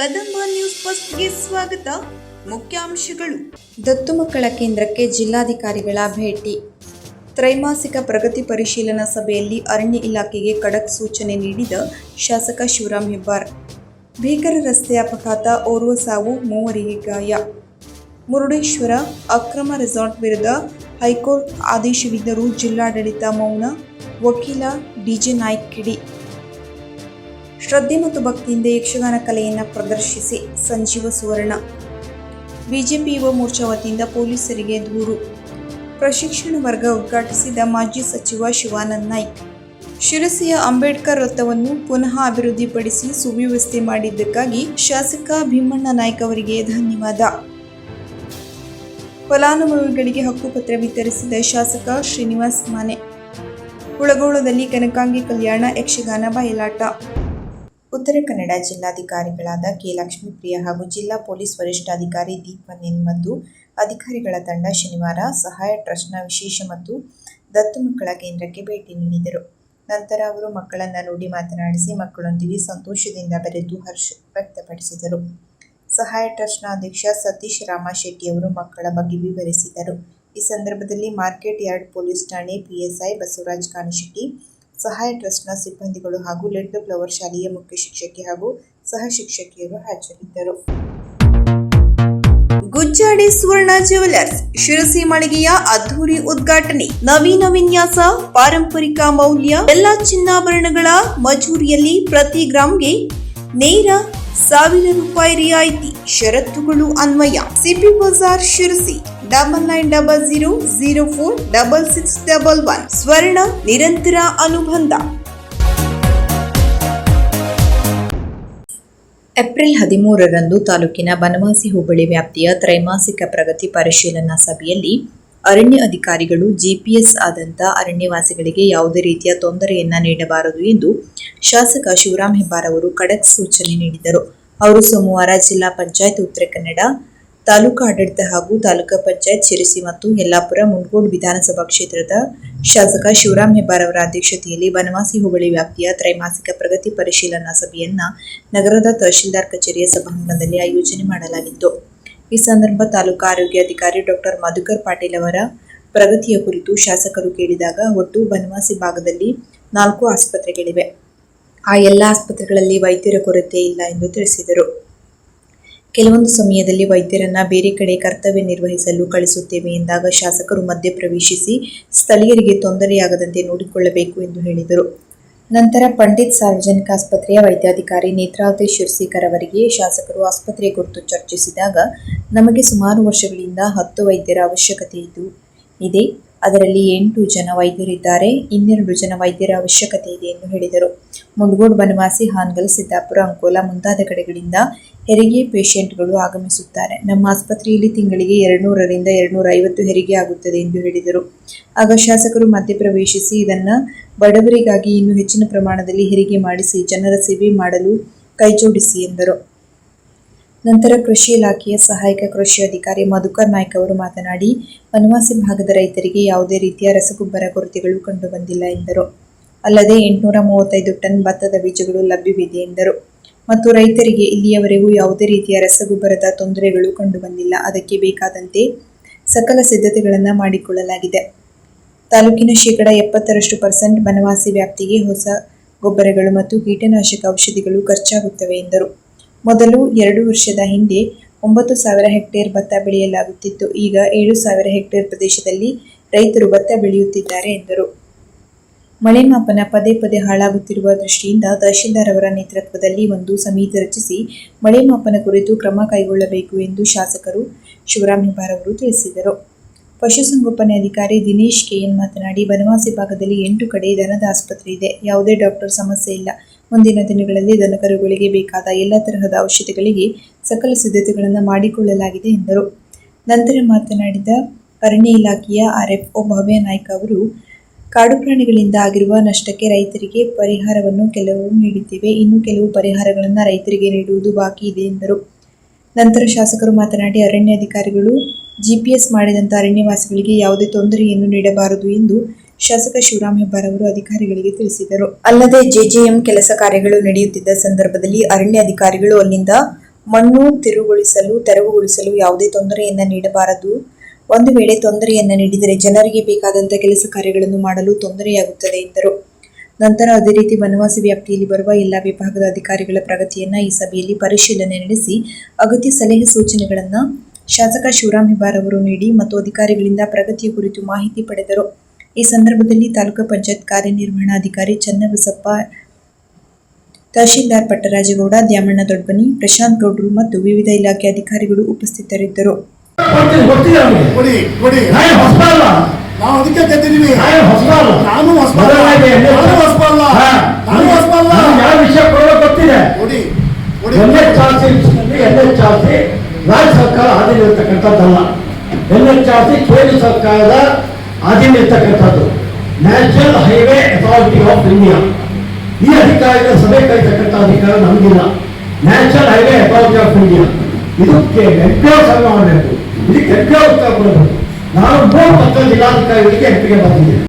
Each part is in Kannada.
ಕದಂಬ ನ್ಯೂಸ್ ಫಸ್ಟ್ಗೆ ಸ್ವಾಗತ. ಮುಖ್ಯಾಂಶಗಳು. ದತ್ತು ಮಕ್ಕಳ ಕೇಂದ್ರಕ್ಕೆ ಜಿಲ್ಲಾಧಿಕಾರಿಗಳ ಭೇಟಿ. ತ್ರೈಮಾಸಿಕ ಪ್ರಗತಿ ಪರಿಶೀಲನಾ ಸಭೆಯಲ್ಲಿ ಅರಣ್ಯ ಇಲಾಖೆಗೆ ಖಡಕ್ ಸೂಚನೆ ನೀಡಿದ ಶಾಸಕ ಶಿವರಾಮ್ ಹೆಬ್ಬಾರ್. ಭೀಕರ ರಸ್ತೆ ಅಪಘಾತ, ಓರ್ವ ಸಾವು, 3 ಗಾಯ. ಮುರುಡೇಶ್ವರ ಅಕ್ರಮ ರೆಸಾರ್ಟ್ ವಿರುದ್ಧ ಹೈಕೋರ್ಟ್ ಆದೇಶವಿದ್ದರೂ ಜಿಲ್ಲಾಡಳಿತ ಮೌನ, ವಕೀಲ ಡಿಜೆ ನಾಯ್ಕ್ ಕಿಡಿ. ಶ್ರದ್ಧೆ ಮತ್ತು ಭಕ್ತಿಯಿಂದ ಯಕ್ಷಗಾನ ಕಲೆಯನ್ನು ಪ್ರದರ್ಶಿಸಿ ಸಂಜೀವ ಸುವರ್ಣ. ಬಿಜೆಪಿ ಯುವ ಮೋರ್ಚಾ ವತಿಯಿಂದ ಪೊಲೀಸರಿಗೆ ದೂರು. ಪ್ರಶಿಕ್ಷಣ ವರ್ಗ ಉದ್ಘಾಟಿಸಿದ ಮಾಜಿ ಸಚಿವ ಶಿವಾನಂದ ನಾಯ್ಕ್. ಶಿರಸಿಯ ಅಂಬೇಡ್ಕರ್ ವೃತ್ತವನ್ನು ಪುನಃ ಅಭಿವೃದ್ಧಿಪಡಿಸಿ ಸುವ್ಯವಸ್ಥೆ ಮಾಡಿದ್ದಕ್ಕಾಗಿ ಶಾಸಕ ಭೀಮಣ್ಣ ನಾಯ್ಕ್ ಅವರಿಗೆ ಧನ್ಯವಾದ. ಫಲಾನುಭವಿಗಳಿಗೆ ಹಕ್ಕುಪತ್ರ ವಿತರಿಸಿದ ಶಾಸಕ ಶ್ರೀನಿವಾಸ್ ಮಾನೆ. ಹುಳಗೋಳದಲ್ಲಿ ಕನಕಾಂಗಿ ಕಲ್ಯಾಣ ಯಕ್ಷಗಾನ ಬಯಲಾಟ. ಉತ್ತರ ಕನ್ನಡ ಜಿಲ್ಲಾಧಿಕಾರಿಗಳಾದ ಕೆ. ಲಕ್ಷ್ಮೀಪ್ರಿಯ ಹಾಗೂ ಜಿಲ್ಲಾ ಪೊಲೀಸ್ ವರಿಷ್ಠಾಧಿಕಾರಿ ದೀಪನ್ ಎನ್. ಮತ್ತು ಅಧಿಕಾರಿಗಳ ತಂಡ ಶನಿವಾರ ಸಹಾಯ ಟ್ರಸ್ಟ್ನ ವಿಶೇಷ ಮತ್ತು ದತ್ತು ಮಕ್ಕಳ ಕೇಂದ್ರಕ್ಕೆ ಭೇಟಿ ನೀಡಿದರು. ನಂತರ ಅವರು ಮಕ್ಕಳನ್ನು ನೋಡಿ ಮಾತನಾಡಿಸಿ ಮಕ್ಕಳೊಂದಿಗೆ ಸಂತೋಷದಿಂದ ಬೆರೆತು ಹರ್ಷ ವ್ಯಕ್ತಪಡಿಸಿದರು. ಸಹಾಯ ಟ್ರಸ್ಟ್ನ ಅಧ್ಯಕ್ಷ ಸತೀಶ್ ರಾಮಶೆಟ್ಟಿ ಅವರು ಮಕ್ಕಳ ಬಗ್ಗೆ ವಿವರಿಸಿದರು. ಈ ಸಂದರ್ಭದಲ್ಲಿ ಮಾರ್ಕೆಟ್ ಯಾರ್ಡ್ ಪೊಲೀಸ್ ಠಾಣೆ ಪಿಎಸ್ಐ ಬಸವರಾಜ್ ಕಾಣಿಶೆಟ್ಟಿ, ಸಹಾಯ ಟ್ರಸ್ಟ್ನ ಸಿಬ್ಬಂದಿಗಳು ಹಾಗೂ ಲಿಟ್ಲ್ ಫ್ಲವರ್ ಶಾಲೆಯ ಮುಖ್ಯ ಶಿಕ್ಷಕಿ ಹಾಗೂ ಸಹ ಶಿಕ್ಷಕಿಯರು ಹಾಜರಿದ್ದರು. ಗುಜ್ಜಾಡಿ ಸುವರ್ಣ ಜ್ಯುವೆಲರ್ಸ್ ಶಿರಸಿ ಮಳಿಗೆಯ ಅದ್ಧೂರಿ ಉದ್ಘಾಟನೆ. ನವೀನ ವಿನ್ಯಾಸ, ಪಾರಂಪರಿಕ ಮೌಲ್ಯ, ಎಲ್ಲ ಚಿನ್ನಾಭರಣಗಳ ಮಜೂರಿಯಲ್ಲಿ ಪ್ರತಿ ಗ್ರಾಂಗೆ ನೇರ 1000 ರೂಪಾಯಿ ರಿಯಾಯಿತಿ. ಷರತ್ತುಗಳು ಅನ್ವಯ. ಸಿಪಿ ಬಜಾರ್ ಶಿರಸಿ 9900046611. ಸ್ವರ್ಣ ನಿರಂತರ ಅನುಬಂಧ. ಏಪ್ರಿಲ್ 13ರಂದು ತಾಲೂಕಿನ ಬನವಾಸಿ ಹೋಬಳಿ ವ್ಯಾಪ್ತಿಯ ತ್ರೈಮಾಸಿಕ ಪ್ರಗತಿ ಪರಿಶೀಲನಾ ಸಭೆಯಲ್ಲಿ ಅರಣ್ಯ ಅಧಿಕಾರಿಗಳು ಜಿಪಿಎಸ್ ಆದಂಥ ಅರಣ್ಯವಾಸಿಗಳಿಗೆ ಯಾವುದೇ ರೀತಿಯ ತೊಂದರೆಯನ್ನ ನೀಡಬಾರದು ಎಂದು ಶಾಸಕ ಶಿವರಾಮ್ ಹೆಬ್ಬಾರ್ ಅವರು ಖಡಕ್ ಸೂಚನೆ ನೀಡಿದರು. ಅವರು ಸೋಮವಾರ ಜಿಲ್ಲಾ ಪಂಚಾಯತ್ ಉತ್ತರ ಕನ್ನಡ, ತಾಲೂಕು ಆಡಳಿತ ಹಾಗೂ ತಾಲೂಕು ಪಂಚಾಯತ್ ಶಿರಸಿ ಮತ್ತು ಯಲ್ಲಾಪುರ ಮುಂಡಗೋಡ ವಿಧಾನಸಭಾ ಕ್ಷೇತ್ರದ ಶಾಸಕ ಶಿವರಾಮ್ ಹೆಬ್ಬಾರ್ ಅವರ ಅಧ್ಯಕ್ಷತೆಯಲ್ಲಿ ಬನವಾಸಿ ಹೋಬಳಿ ವ್ಯಾಪ್ತಿಯ ತ್ರೈಮಾಸಿಕ ಪ್ರಗತಿ ಪರಿಶೀಲನಾ ಸಭೆಯನ್ನ ನಗರದ ತಹಶೀಲ್ದಾರ್ ಕಚೇರಿಯ ಸಭಾಂಗಣದಲ್ಲಿ ಆಯೋಜನೆ ಮಾಡಲಾಗಿತ್ತು. ಈ ಸಂದರ್ಭ ತಾಲೂಕು ಆರೋಗ್ಯ ಅಧಿಕಾರಿ ಡಾಕ್ಟರ್ ಮಧುಕರ್ ಪಾಟೀಲ್ ಅವರ ಪ್ರಗತಿಯ ಕುರಿತು ಶಾಸಕರು ಕೇಳಿದಾಗ ಒಟ್ಟು ಬನವಾಸಿ ಭಾಗದಲ್ಲಿ 4 ಆಸ್ಪತ್ರೆಗಳಿವೆ. ಆ ಎಲ್ಲ ಆಸ್ಪತ್ರೆಗಳಲ್ಲಿ ವೈದ್ಯರ ಕೊರತೆ ಇಲ್ಲ ಎಂದು ತಿಳಿಸಿದರು. ಕೆಲವೊಂದು ಸಮಯದಲ್ಲಿ ವೈದ್ಯರನ್ನ ಬೇರೆ ಕಡೆ ಕರ್ತವ್ಯ ನಿರ್ವಹಿಸಲು ಕಳಿಸುತ್ತೇವೆ ಎಂದಾಗ ಶಾಸಕರು ಮಧ್ಯಪ್ರವೇಶಿಸಿ ಸ್ಥಳೀಯರಿಗೆ ತೊಂದರೆಯಾಗದಂತೆ ನೋಡಿಕೊಳ್ಳಬೇಕು ಎಂದು ಹೇಳಿದರು. ನಂತರ ಪಂಡಿತ್ ಸಾರ್ವಜನಿಕ ಆಸ್ಪತ್ರೆಯ ವೈದ್ಯಾಧಿಕಾರಿ ನೇತ್ರಾವತಿ ಶಿರ್ಸಿಕರ್ ಅವರಿಗೆ ಶಾಸಕರು ಆಸ್ಪತ್ರೆಯ ಕುರಿತು ಚರ್ಚಿಸಿದಾಗ, ನಮಗೆ ಸುಮಾರು ವರ್ಷಗಳಿಂದ 10 ವೈದ್ಯರ ಅವಶ್ಯಕತೆ ಇದೆ. ಅದರಲ್ಲಿ 8 ಜನ ವೈದ್ಯರಿದ್ದಾರೆ, 12 ಜನ ವೈದ್ಯರ ಅವಶ್ಯಕತೆ ಇದೆ ಎಂದು ಹೇಳಿದರು. ಮುಂಡಗೋಡ, ಬನವಾಸಿ, ಹಾನಗಲ್, ಸಿದ್ದಾಪುರ, ಅಂಕೋಲಾ ಮುಂತಾದ ಕಡೆಗಳಿಂದ ಹೆರಿಗೆ ಪೇಷಂಟ್ಗಳು ಆಗಮಿಸುತ್ತಾರೆ. ನಮ್ಮ ಆಸ್ಪತ್ರೆಯಲ್ಲಿ ತಿಂಗಳಿಗೆ 200ರಿಂದ 250 ಹೆರಿಗೆ ಆಗುತ್ತದೆ ಎಂದು ಹೇಳಿದರು. ಆಗ ಶಾಸಕರು ಮಧ್ಯಪ್ರವೇಶಿಸಿ ಇದನ್ನ ಬಡವರಿಗಾಗಿ ಇನ್ನೂ ಹೆಚ್ಚಿನ ಪ್ರಮಾಣದಲ್ಲಿ ಹೆರಿಗೆ ಮಾಡಿಸಿ ಜನರ ಸೇವೆ ಮಾಡಲು ಕೈಜೋಡಿಸಿ ಎಂದರು. ನಂತರ ಕೃಷಿ ಇಲಾಖೆಯ ಸಹಾಯಕ ಕೃಷಿ ಅಧಿಕಾರಿ ಮಧುಕರ್ ನಾಯ್ಕ್ ಅವರು ಮಾತನಾಡಿ, ಬನವಾಸಿ ಭಾಗದ ರೈತರಿಗೆ ಯಾವುದೇ ರೀತಿಯ ರಸಗೊಬ್ಬರ ಕೊರತೆಗಳು ಕಂಡುಬಂದಿಲ್ಲ ಎಂದರು. ಅಲ್ಲದೆ 835 ಟನ್ ಭತ್ತದ ಬೀಜಗಳು ಲಭ್ಯವಿದೆ ಎಂದರು. ಮತ್ತು ರೈತರಿಗೆ ಇಲ್ಲಿಯವರೆಗೂ ಯಾವುದೇ ರೀತಿಯ ರಸಗೊಬ್ಬರದ ತೊಂದರೆಗಳು ಕಂಡುಬಂದಿಲ್ಲ. ಅದಕ್ಕೆ ಬೇಕಾದಂತೆ ಸಕಲ ಸಿದ್ಧತೆಗಳನ್ನು ಮಾಡಿಕೊಳ್ಳಲಾಗಿದೆ. ತಾಲೂಕಿನ 70% ಬನವಾಸಿ ವ್ಯಾಪ್ತಿಗೆ ಹೊಸ ಗೊಬ್ಬರಗಳು ಮತ್ತು ಕೀಟನಾಶಕ ಔಷಧಿಗಳು ಖರ್ಚಾಗುತ್ತವೆ ಎಂದರು. ಮೊದಲು 2 ವರ್ಷದ ಹಿಂದೆ 9,000 ಹೆಕ್ಟೇರ್ ಭತ್ತ ಬೆಳೆಯಲಾಗುತ್ತಿತ್ತು. ಈಗ 7,000 ಹೆಕ್ಟೇರ್ ಪ್ರದೇಶದಲ್ಲಿ ರೈತರು ಭತ್ತ ಬೆಳೆಯುತ್ತಿದ್ದಾರೆ ಎಂದರು. ಮಳೆ ಮಾಪನ ಪದೇ ಪದೇ ಹಾಳಾಗುತ್ತಿರುವ ದೃಷ್ಟಿಯಿಂದ ತಹಶೀಲ್ದಾರ್ ಅವರ ನೇತೃತ್ವದಲ್ಲಿ ಒಂದು ಸಮಿತಿ ರಚಿಸಿ ಮಳೆ ಮಾಪನ ಕುರಿತು ಕ್ರಮ ಕೈಗೊಳ್ಳಬೇಕು ಎಂದು ಶಾಸಕರು ಶಿವರಾಮ್ ಹೆಬ್ಬಾರ್ ಅವರು ತಿಳಿಸಿದರು. ಪಶುಸಂಗೋಪನೆ ಅಧಿಕಾರಿ ದಿನೇಶ್ ಕೆಎನ್ ಮಾತನಾಡಿ, ಬನವಾಸಿ ಭಾಗದಲ್ಲಿ 8 ಕಡೆ ದನದ ಆಸ್ಪತ್ರೆ ಇದೆ. ಯಾವುದೇ ಡಾಕ್ಟರ್ ಸಮಸ್ಯೆ ಇಲ್ಲ. ಮುಂದಿನ ದಿನಗಳಲ್ಲಿ ದನಕರುಗಳಿಗೆ ಬೇಕಾದ ಎಲ್ಲ ತರಹದ ಔಷಧಿಗಳಿಗೆ ಸಕಲ ಸಿದ್ಧತೆಗಳನ್ನು ಮಾಡಿಕೊಳ್ಳಲಾಗಿದೆ ಎಂದರು. ನಂತರ ಮಾತನಾಡಿದ ಅರಣ್ಯ ಇಲಾಖೆಯ ಆರ್ಎಫ್ಒ ಭವ್ಯ ನಾಯ್ಕ್ ಅವರು, ಕಾಡು ಪ್ರಾಣಿಗಳಿಂದ ಆಗಿರುವ ನಷ್ಟಕ್ಕೆ ರೈತರಿಗೆ ಪರಿಹಾರವನ್ನು ಕೆಲವು ನೀಡಿದ್ದೇವೆ. ಇನ್ನು ಕೆಲವು ಪರಿಹಾರಗಳನ್ನು ರೈತರಿಗೆ ನೀಡುವುದು ಬಾಕಿ ಇದೆ ಎಂದರು. ನಂತರ ಶಾಸಕರು ಮಾತನಾಡಿ, ಅರಣ್ಯ ಅಧಿಕಾರಿಗಳು ಜಿಪಿಎಸ್ ಮಾಡಿದಂಥ ಅರಣ್ಯವಾಸಿಗಳಿಗೆ ಯಾವುದೇ ತೊಂದರೆಯನ್ನು ನೀಡಬಾರದು ಎಂದು ಶಾಸಕ ಶಿವರಾಮ್ ಹೆಬ್ಬಾರ್ ಅವರು ಅಧಿಕಾರಿಗಳಿಗೆ ತಿಳಿಸಿದರು. ಅಲ್ಲದೆ ಜೆಜೆಎಂ ಕೆಲಸ ಕಾರ್ಯಗಳು ನಡೆಯುತ್ತಿದ್ದ ಸಂದರ್ಭದಲ್ಲಿ ಅರಣ್ಯ ಅಧಿಕಾರಿಗಳು ಅಲ್ಲಿಂದ ಮಣ್ಣು ತೆರವುಗೊಳಿಸಲು ಯಾವುದೇ ತೊಂದರೆಯನ್ನು ನೀಡಬಾರದು. ಒಂದು ವೇಳೆ ತೊಂದರೆಯನ್ನು ನೀಡಿದರೆ ಜನರಿಗೆ ಬೇಕಾದಂಥ ಕೆಲಸ ಕಾರ್ಯಗಳನ್ನು ಮಾಡಲು ತೊಂದರೆಯಾಗುತ್ತದೆ ಎಂದರು. ನಂತರ ಅದೇ ರೀತಿ ಬನವಾಸಿ ವ್ಯಾಪ್ತಿಯಲ್ಲಿ ಬರುವ ಎಲ್ಲ ವಿಭಾಗದ ಅಧಿಕಾರಿಗಳ ಪ್ರಗತಿಯನ್ನು ಈ ಸಭೆಯಲ್ಲಿ ಪರಿಶೀಲನೆ ನಡೆಸಿ ಅಗತ್ಯ ಸಲಹೆ ಸೂಚನೆಗಳನ್ನು ಶಾಸಕ ಶಿವರಾಮ್ ಹೆಬ್ಬಾರ್ ಅವರು ನೀಡಿ ಮತ್ತು ಅಧಿಕಾರಿಗಳಿಂದ ಪ್ರಗತಿಯ ಕುರಿತು ಮಾಹಿತಿ ಪಡೆದರು. ಈ ಸಂದರ್ಭದಲ್ಲಿ ತಾಲೂಕು ಪಂಚಾಯತ್ ಕಾರ್ಯನಿರ್ವಹಣಾಧಿಕಾರಿ ಚನ್ನಬಸಪ್ಪ, ತಹಶೀಲ್ದಾರ್ ಪಟ್ಟರಾಜಗೌಡ, ದ್ಯಾಮಣ್ಣ ದೊಡ್ಡಬನಿ, ಪ್ರಶಾಂತ್ ಗೌಡ್ರು ಮತ್ತು ವಿವಿಧ ಇಲಾಖೆ ಅಧಿಕಾರಿಗಳು ಉಪಸ್ಥಿತರಿದ್ದರು. ನಾವು ಅದಕ್ಕೆ ಗೆದ್ದಿದ್ದೀವಿ. ನಾನು ವಿಷಯ ಗೊತ್ತಿದೆ. ರಾಜ್ಯ ಸರ್ಕಾರ ಅಧೀನ ಇರ್ತಕ್ಕಂಥದ್ದಲ್ಲ. NHRC ಕೇಂದ್ರ ಸರ್ಕಾರದ ಅಧೀನ ಇರ್ತಕ್ಕಂಥದ್ದು national highway authority of India. ಈ ಅಧಿಕಾರಿಗಳ ಸಭೆ ಕರೆತಕ್ಕಂಥ ಅಧಿಕಾರ ನಮಗಿಲ್ಲ. National highway authority of India ಇದಕ್ಕೆ ಸರ್ವೆ ಮಾಡಬೇಕು, ಇದಕ್ಕೆ ಉತ್ತರ ಕೊಡಬೇಕು. ನಾನು 3 ಪತ್ರ ಜಿಲ್ಲಾಧಿಕಾರಿಗಳಿಗೆ ಎಂಪಿಗೆ ಬರ್ತಿದ್ದೇನೆ.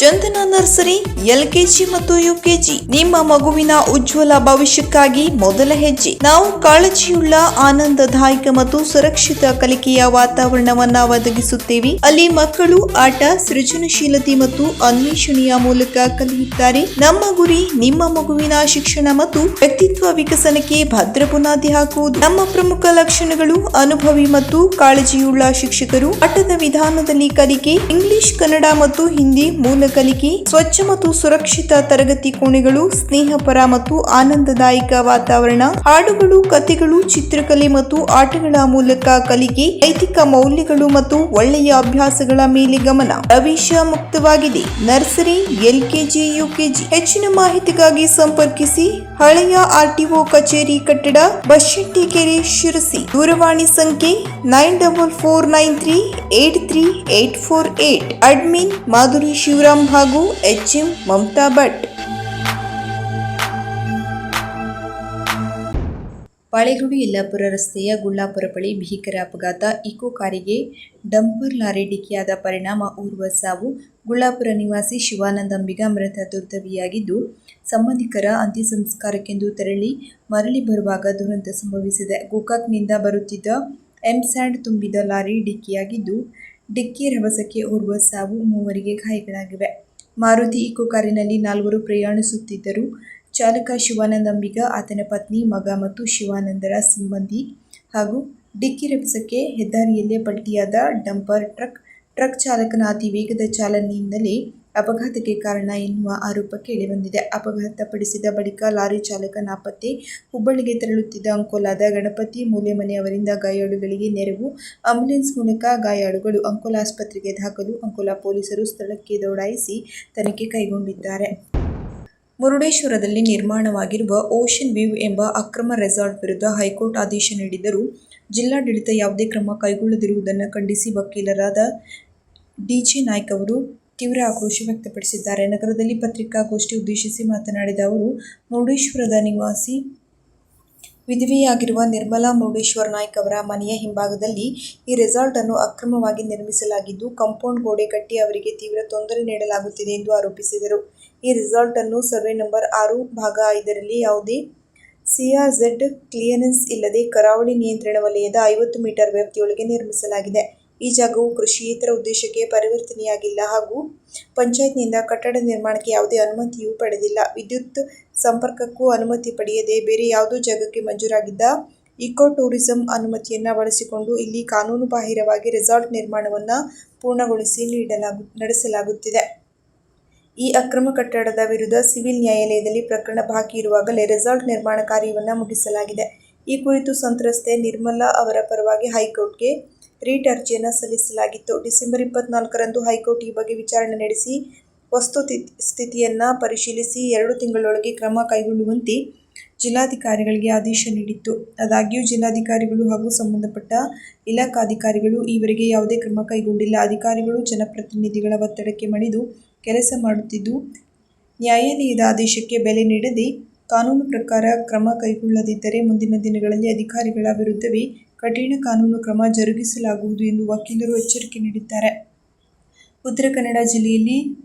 ಚಂದನ ನರ್ಸರಿ LKG ಮತ್ತು UKG ನಿಮ್ಮ ಮಗುವಿನ ಉಜ್ವಲ ಭವಿಷ್ಯಕ್ಕಾಗಿ ಮೊದಲ ಹೆಜ್ಜೆ. ನಾವು ಕಾಳಜಿಯುಳ್ಳ ಆನಂದದಾಯಕ ಮತ್ತು ಸುರಕ್ಷಿತ ಕಲಿಕೆಯ ವಾತಾವರಣವನ್ನ ಒದಗಿಸುತ್ತೇವೆ. ಅಲ್ಲಿ ಮಕ್ಕಳು ಆಟ, ಸೃಜನಶೀಲತೆ ಮತ್ತು ಅನ್ವೇಷಣೆಯ ಮೂಲಕ ಕಲಿಯುತ್ತಾರೆ. ನಮ್ಮ ಗುರಿ ನಿಮ್ಮ ಮಗುವಿನ ಶಿಕ್ಷಣ ಮತ್ತು ವ್ಯಕ್ತಿತ್ವ ವಿಕಸನಕ್ಕೆ ಭದ್ರ ಬುನಾದಿ ಹಾಕುವುದು. ನಮ್ಮ ಪ್ರಮುಖ ಲಕ್ಷಣಗಳು: ಅನುಭವಿ ಮತ್ತು ಕಾಳಜಿಯುಳ್ಳ ಶಿಕ್ಷಕರು, ಆಟದ ವಿಧಾನದಲ್ಲಿ ಕಲಿಕೆ, ಇಂಗ್ಲಿಷ್, ಕನ್ನಡ ಮತ್ತು ಹಿಂದಿ ಮೂಲ ಕಲಿಕೆ, ಸ್ವಚ್ಛ ಮತ್ತು ಸುರಕ್ಷಿತ ತರಗತಿ ಕೋಣೆಗಳು, ಸ್ನೇಹಪರ ಮತ್ತು ಆನಂದದಾಯಕ ವಾತಾವರಣ, ಹಾಡುಗಳು, ಕಥೆಗಳು, ಚಿತ್ರಕಲೆ ಮತ್ತು ಆಟಗಳ ಮೂಲಕ ಕಲಿಕೆ, ನೈತಿಕ ಮೌಲ್ಯಗಳು ಮತ್ತು ಒಳ್ಳೆಯ ಅಭ್ಯಾಸಗಳ ಮೇಲೆ ಗಮನ. ಪ್ರವೇಶ ಮುಕ್ತವಾಗಿದೆ. Nursery, LKG, UKG. ಹೆಚ್ಚಿನ ಮಾಹಿತಿಗಾಗಿ ಸಂಪರ್ಕಿಸಿ ಹಳೆಯ RTO ಕಚೇರಿ ಕಟ್ಟಡ, ಬಶೆಟ್ಟಿಕೆರೆ, ಶಿರಸಿ. ದೂರವಾಣಿ ಸಂಖ್ಯೆ 9449383848. ಅಡ್ಮಿನ್ ಮಾಧುರಿ ಶಿವರಾಮ್ ಹಾಗೂ HM ಮಮತಾ ಭಟ್. ಬಾಳೆಗೋಡು ಯಲ್ಲಾಪುರ ರಸ್ತೆಯ ಗುಳ್ಳಾಪುರ ಬಳಿ ಭೀಕರ ಅಪಘಾತ. ಇಕೋ ಕಾರಿಗೆ ಡಂಪರ್ ಲಾರಿ ಡಿಕ್ಕಿಯಾದ ಪರಿಣಾಮ ಓರ್ವ ಸಾವು. ಗುಳ್ಳಾಪುರ ನಿವಾಸಿ ಶಿವಾನಂದ ಅಂಬಿಗ ಮೃತ ದುರ್ದೈವಿಯಾಗಿದ್ದು, ಸಂಬಂಧಿಕರ ಅಂತ್ಯ ಸಂಸ್ಕಾರಕ್ಕೆಂದು ಮರಳಿ ಬರುವಾಗ ದುರಂತ ಸಂಭವಿಸಿದೆ. ಗೋಕಾಕ್ನಿಂದ ಬರುತ್ತಿದ್ದ ಎಂಸ್ಯಾಂಡ್ ತುಂಬಿದ ಲಾರಿ ಡಿಕ್ಕಿಯಾಗಿದ್ದು, ಡಿಕ್ಕಿ ರಭಸಕ್ಕೆ ಓರ್ವ ಸಾವು, 3 ಗಾಯಗಳಾಗಿವೆ. ಮಾರುತಿ ಇಕೋ ಕಾರಿನಲ್ಲಿ 4 ಪ್ರಯಾಣಿಸುತ್ತಿದ್ದರು. ಚಾಲಕ ಶಿವಾನಂದ ಅಂಬಿಗ, ಆತನ ಪತ್ನಿ, ಮಗ ಮತ್ತು ಶಿವಾನಂದರ ಸಿಬ್ಬಂದಿ ಹಾಗೂ ಡಿಕ್ಕಿ ರಭಸಕ್ಕೆ ಹೆದ್ದಾರಿಯಲ್ಲೇ ಪಲ್ಟಿಯಾದ ಡಂಪರ್ ಟ್ರಕ್ ಚಾಲಕನ ಅತಿ ವೇಗದ ಚಾಲನೆಯಿಂದಲೇ ಅಪಘಾತಕ್ಕೆ ಕಾರಣ ಎನ್ನುವ ಆರೋಪ ಕೇಳಿಬಂದಿದೆ. ಅಪಘಾತಪಡಿಸಿದ ಬಳಿಕ ಲಾರಿ ಚಾಲಕ ನಾಪತ್ತೆ. ಹುಬ್ಬಳ್ಳಿಗೆ ತೆರಳುತ್ತಿದ್ದ ಅಂಕೋಲಾದ ಗಣಪತಿ ಮೂಲೆಮನೆ ಅವರಿಂದ ಗಾಯಾಳುಗಳಿಗೆ ನೆರವು. ಆಂಬ್ಯುಲೆನ್ಸ್ ಮೂಲಕ ಗಾಯಾಳುಗಳು ಅಂಕೋಲಾ ಆಸ್ಪತ್ರೆಗೆ ದಾಖಲು. ಅಂಕೋಲಾ ಪೊಲೀಸರು ಸ್ಥಳಕ್ಕೆ ದೌಡಾಯಿಸಿ ತನಿಖೆ ಕೈಗೊಂಡಿದ್ದಾರೆ. ಮುರುಡೇಶ್ವರದಲ್ಲಿ ನಿರ್ಮಾಣವಾಗಿರುವ ಓಷನ್ ವ್ಯೂ ಎಂಬ ಅಕ್ರಮ ರೆಸಾರ್ಟ್ ವಿರುದ್ಧ ಹೈಕೋರ್ಟ್ ಆದೇಶ ನೀಡಿದ್ದರೂ ಜಿಲ್ಲಾಡಳಿತ ಯಾವುದೇ ಕ್ರಮ ಕೈಗೊಳ್ಳದಿರುವುದನ್ನು ಖಂಡಿಸಿ ವಕೀಲರಾದ DJ ನಾಯ್ಕ್ ಅವರು ತೀವ್ರ ಆಕ್ರೋಶ ವ್ಯಕ್ತಪಡಿಸಿದ್ದಾರೆ. ನಗರದಲ್ಲಿ ಪತ್ರಿಕಾಗೋಷ್ಠಿ ಉದ್ದೇಶಿಸಿ ಮಾತನಾಡಿದ ಅವರು, ಮುರುಡೇಶ್ವರದ ನಿವಾಸಿ ವಿಧವೆಯಾಗಿರುವ ನಿರ್ಮಲಾ ಮುರುಡೇಶ್ವರ್ ನಾಯ್ಕ್ ಅವರ ಮನೆಯ ಹಿಂಭಾಗದಲ್ಲಿ ಈ ರೆಸಾರ್ಟ್ ಅನ್ನು ಅಕ್ರಮವಾಗಿ ನಿರ್ಮಿಸಲಾಗಿದ್ದು, ಕಾಂಪೌಂಡ್ ಗೋಡೆ ಕಟ್ಟಿ ಅವರಿಗೆ ತೀವ್ರ ತೊಂದರೆ ನೀಡಲಾಗುತ್ತಿದೆ ಎಂದು ಆರೋಪಿಸಿದರು. ಈ ರೆಸಾರ್ಟ್ ಅನ್ನು ಸರ್ವೆ ನಂಬರ್ 6 ಭಾಗ 5ರಲ್ಲಿ ಯಾವುದೇ CRZ ಕ್ಲಿಯರೆನ್ಸ್ ಇಲ್ಲದೆ ಕರಾವಳಿ ನಿಯಂತ್ರಣ ವಲಯದ 50 ಮೀಟರ್ ವ್ಯಾಪ್ತಿಯೊಳಗೆ ನಿರ್ಮಿಸಲಾಗಿದೆ. ಈ ಜಾಗವು ಕೃಷಿಯೇತರ ಉದ್ದೇಶಕ್ಕೆ ಪರಿವರ್ತನೆಯಾಗಿಲ್ಲ ಹಾಗೂ ಪಂಚಾಯತ್ನಿಂದ ಕಟ್ಟಡ ನಿರ್ಮಾಣಕ್ಕೆ ಯಾವುದೇ ಅನುಮತಿಯೂ ಪಡೆದಿಲ್ಲ. ವಿದ್ಯುತ್ ಸಂಪರ್ಕಕ್ಕೂ ಅನುಮತಿ ಪಡೆಯದೆ ಬೇರೆ ಯಾವುದೋ ಜಾಗಕ್ಕೆ ಮಂಜೂರಾಗಿದ್ದ ಇಕೋ ಟೂರಿಸಂ ಅನುಮತಿಯನ್ನು ಬಳಸಿಕೊಂಡು ಇಲ್ಲಿ ಕಾನೂನು ಬಾಹಿರವಾಗಿ ರೆಸಾರ್ಟ್ ನಿರ್ಮಾಣವನ್ನು ಪೂರ್ಣಗೊಳಿಸಿ ನಡೆಸಲಾಗುತ್ತಿದೆ. ಈ ಅಕ್ರಮ ಕಟ್ಟಡದ ವಿರುದ್ಧ ಸಿವಿಲ್ ನ್ಯಾಯಾಲಯದಲ್ಲಿ ಪ್ರಕರಣ ಬಾಕಿ ಇರುವಾಗಲೇ ರೆಸಾರ್ಟ್ ನಿರ್ಮಾಣ ಕಾರ್ಯವನ್ನು ಮುಗಿಸಲಾಗಿದೆ. ಈ ಕುರಿತು ಸಂತ್ರಸ್ತೆ ನಿರ್ಮಲಾ ಅವರ ಪರವಾಗಿ ಹೈಕೋರ್ಟ್ಗೆ ರಿಟ್ ಅರ್ಜಿಯನ್ನು ಸಲ್ಲಿಸಲಾಗಿತ್ತು. ಡಿಸೆಂಬರ್ 24ರಂದು ಹೈಕೋರ್ಟ್ ಈ ಬಗ್ಗೆ ವಿಚಾರಣೆ ನಡೆಸಿ ವಸ್ತುಸ್ಥಿತಿಯನ್ನು ಪರಿಶೀಲಿಸಿ 2 ತಿಂಗಳೊಳಗೆ ಕ್ರಮ ಕೈಗೊಳ್ಳುವಂತೆ ಜಿಲ್ಲಾಧಿಕಾರಿಗಳಿಗೆ ಆದೇಶ ನೀಡಿತ್ತು. ಆದಾಗ್ಯೂ ಜಿಲ್ಲಾಧಿಕಾರಿಗಳು ಹಾಗೂ ಸಂಬಂಧಪಟ್ಟ ಇಲಾಖಾಧಿಕಾರಿಗಳು ಈವರೆಗೆ ಯಾವುದೇ ಕ್ರಮ ಕೈಗೊಂಡಿಲ್ಲ. ಅಧಿಕಾರಿಗಳು ಜನಪ್ರತಿನಿಧಿಗಳ ಒತ್ತಡಕ್ಕೆ ಮಣಿದು ಕೆಲಸ ಮಾಡುತ್ತಿದ್ದು, ನ್ಯಾಯಾಲಯದ ಆದೇಶಕ್ಕೆ ಬೆಲೆ ನೀಡದೆ ಕಾನೂನು ಪ್ರಕಾರ ಕ್ರಮ ಕೈಗೊಳ್ಳದಿದ್ದರೆ ಮುಂದಿನ ದಿನಗಳಲ್ಲಿ ಅಧಿಕಾರಿಗಳ ವಿರುದ್ಧವೇ ಕಠಿಣ ಕಾನೂನು ಕ್ರಮ ಜರುಗಿಸಲಾಗುವುದು ಎಂದು ವಕೀಲರು ಎಚ್ಚರಿಕೆ ನೀಡಿದ್ದಾರೆ. ಉತ್ತರ ಕನ್ನಡ ಜಿಲ್ಲೆಯಲ್ಲಿ